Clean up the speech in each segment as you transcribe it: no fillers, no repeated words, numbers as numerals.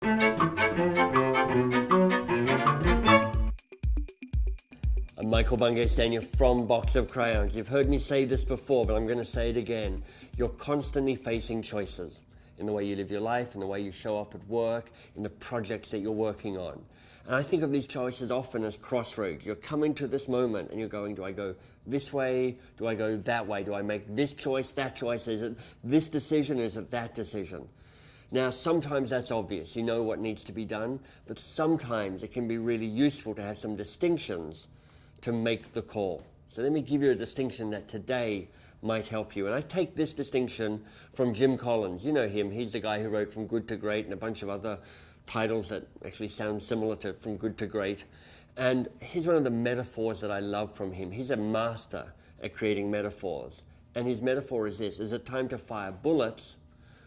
I'm Michael Bungay-Stanier from Box of Crayons. You've heard me say this before, but I'm going to say it again. You're constantly facing choices in the way you live your life, in the way you show up at work, in the projects that you're working on. And I think of these choices often as crossroads. You're coming to this moment and you're going, do I go this way? Do I go that way? Do I make this choice, that choice? Is it this decision? Is it that decision? Now, sometimes that's obvious. You know what needs to be done, but sometimes it can be really useful to have some distinctions to make the call. So let me give you a distinction that today might help you. And I take this distinction from Jim Collins. You know him. He's the guy who wrote From Good to Great and a bunch of other titles that actually sound similar to From Good to Great. And here's one of the metaphors that I love from him. He's a master at creating metaphors. And his metaphor is this: is it time to fire bullets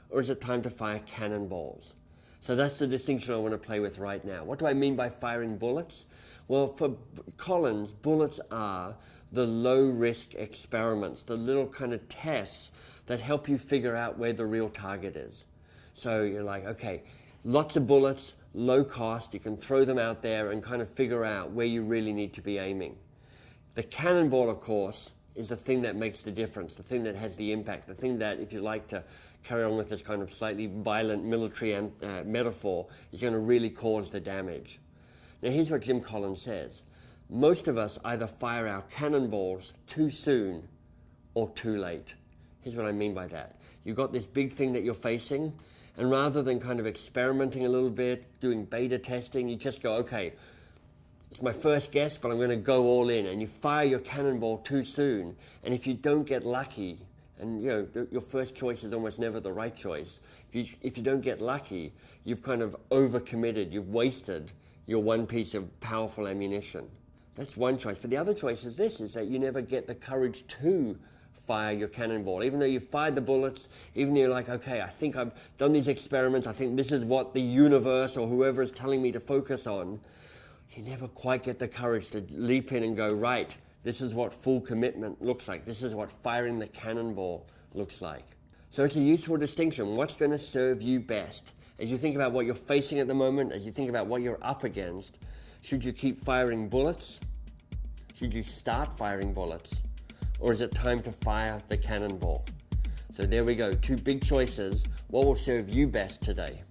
or is it time to fire cannonballs? So that's the distinction I want to play with right now. What do I mean by firing bullets? Well, for Collins, bullets are the low-risk experiments, the little kind of tests that help you figure out where the real target is. So you're like, okay, lots of bullets, low cost, you can throw them out there and kind of figure out where you really need to be aiming. The cannonball, of course, is the thing that makes the difference, the thing that has the impact, the thing that, if you like to carry on with this kind of slightly violent military metaphor, is going to really cause the damage. Now here's what Jim Collins says: most of us either fire our cannonballs too soon or too late. Here's what I mean by that. You've got this big thing that you're facing, and rather than kind of experimenting a little bit, doing beta testing, you just go, okay, it's my first guess, but I'm going to go all in. And you fire your cannonball too soon. And if you don't get lucky, and you know your first choice is almost never the right choice, if you don't get lucky, you've kind of overcommitted, you've wasted your one piece of powerful ammunition. That's one choice. But the other choice is this, is that you never get the courage to fire your cannonball. Even though you fired the bullets, even though you're like, okay, I think I've done these experiments, I think this is what the universe or whoever is telling me to focus on, you never quite get the courage to leap in and go, right, this is what full commitment looks like. This is what firing the cannonball looks like. So it's a useful distinction. What's going to serve you best? As you think about what you're facing at the moment, as you think about what you're up against, should you keep firing bullets? Should you start firing bullets? Or is it time to fire the cannonball? So there we go, two big choices. What will serve you best today?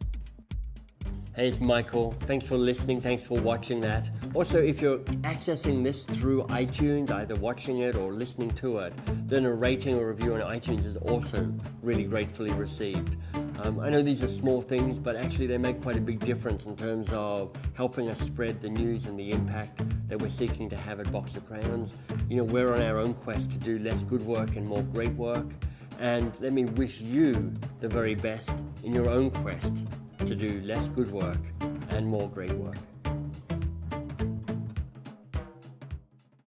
Hey, it's Michael. Thanks for listening. Thanks for watching that. Also, if you're accessing this through iTunes, either watching it or listening to it, then a rating or review on iTunes is also really gratefully received. I know these are small things, but actually they make quite a big difference in terms of helping us spread the news and the impact that we're seeking to have at Box of Crayons. You know, we're on our own quest to do less good work and more great work. And let me wish you the very best in your own quest to do less good work and more great work.